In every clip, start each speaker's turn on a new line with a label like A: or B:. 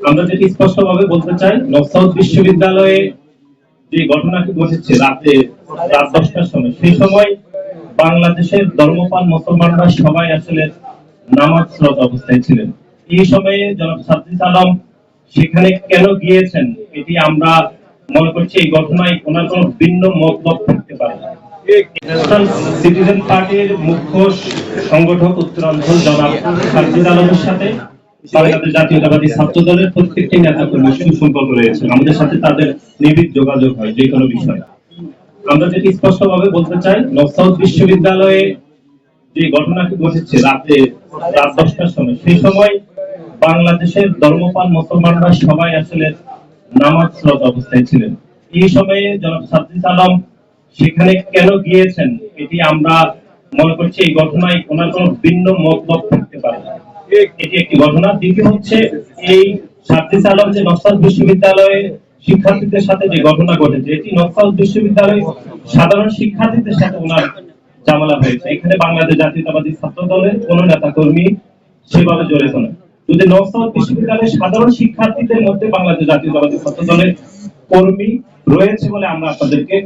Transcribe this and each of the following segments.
A: আমরা যেটি স্পষ্টভাবে বলতে চাই, নকশাউদ বিশ্ববিদ্যালয়ে যে ঘটনাটি ঘটেছে রাত 10টার সময়, সেই সময় বাংলাদেশের ধর্মপাল মুসলমানরা সবাই আসলে নামাজরত অবস্থায় ছিলেন। এই সময়ে জনাব সাদ্দিক আলম সেখানে কেন গিয়েছেন, এটি আমরা মনে করছি এই ঘটনায় ওনার কোনো ভিন্ন মতলব থাকতে পারে। সিটিজেন পার্টির মুখ্য সংগঠক উত্তরাঞ্চল জনাব সাদ্দিক আলমের সাথে বাংলাদেশ জাতীয়তাবাদী ছাত্র দলের প্রত্যেকটি নেতাকর্মীর সুসম্পর্ক রয়েছে। আমাদের সাথে তাদের নিবিড় যোগাযোগ হয় যে কোনো বিষয়ে। আমরা যেটি স্পষ্টভাবে বলতে চাই, নকশাউদ বিশ্ববিদ্যালয়ে যে ঘটনাটি ঘটেছে রাত 10টার সময়, সেই সময় বাংলাদেশের ধর্মপাল মুসলমানরা সবাই আসলে নামাজরত অবস্থায় ছিলেন। এই সময়ে জনাব সাদ্দিক আলম সেখানে কেন গিয়েছেন, এটি আমরা মনে করছি এই ঘটনায় ওনার কোনো ভিন্ন মতলব থাকতে পারে। এটি একটি ঘটনা। দ্বিতীয় হচ্ছে, এই সাদ্দিক আলম যে নকশাউদ বিশ্ববিদ্যালয়ে শিক্ষার্থীদের সাথে যে ঘটনা ঘটেছে, এটি নকশাউদ বিশ্ববিদ্যালয়ে সাধারণ শিক্ষার্থীদের সাথে ওনার ঝামেলা হয়েছে। এখানে বাংলাদেশ জাতীয়তাবাদী ছাত্র দলের কোন নেতা কর্মী সেভাবে জড়িত নয়। যদি নকশাউদ বিশ্ববিদ্যালয়ের সাধারণ শিক্ষার্থীদের মধ্যে বাংলাদেশ জাতীয়তাবাদী ছাত্র দলের কর্মী রয়েছে বলে আমরা আপনাদেরকে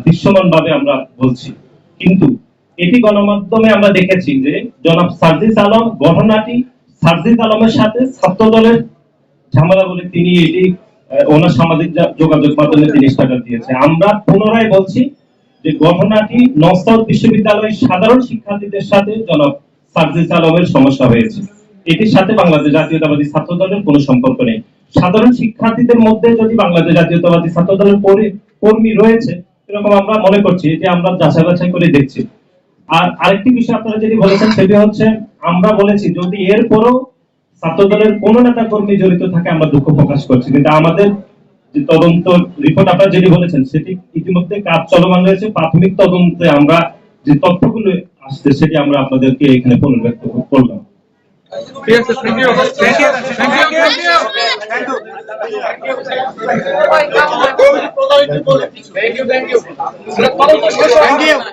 A: দৃশ্যমান ভাবে আমরা বলছি, কিন্তু এটি গণমাধ্যমে আমরা দেখেছি যে জনাব সার্জিস আলম ঘটনাটি সার্জিস আলমের সাথে ছাত্র দলের ঝামেলা বলে তিনি এটি ওনার সামাজিক যোগাযোগ মাধ্যমে তিনি স্ট্যাটাস দিয়েছে। আমরা পুনরায় বলছি যে ঘটনাটি নকশাউদ বিশ্ববিদ্যালয়ের সাধারণ শিক্ষার্থীদের সাথে জনাব সার্জিস আলমের সমস্যা হয়েছে। এটির সাথে বাংলাদেশ জাতীয়তাবাদী ছাত্র দলের কোনো সম্পর্ক নেই। সাধারণ শিক্ষার্থীদের মধ্যে যদি বাংলাদেশ জাতীয়তাবাদী ছাত্র দলের কর্মী রয়েছে, এরকম আমরা মনে করছি, এটি আমরা যাচাই বাছাই করে দেখছি। আর আরেকটি বিষয় আপনারা যেটি বলেছেন সেটি হচ্ছে, আমরা বলেছি যদি এরপরও ছাত্র দলের কোন নেতা কর্মী জড়িত থাকে আমরা দুঃখ প্রকাশ করছি, কিন্তু আমাদের যে তদন্ত রিপোর্ট আপনারা যেটি বলেছেন সেটি ইতিমধ্যে কাজ চলমান রয়েছে। প্রাথমিক তদন্তে আমরা যে তথ্যগুলো আসছে সেটি আমরা আপনাদেরকে এখানে পুনর্ব্যক্ত করলাম।
B: Yes, thank you. Thank you. Thank you. Thank you. Thank you. Thank you. Thank you.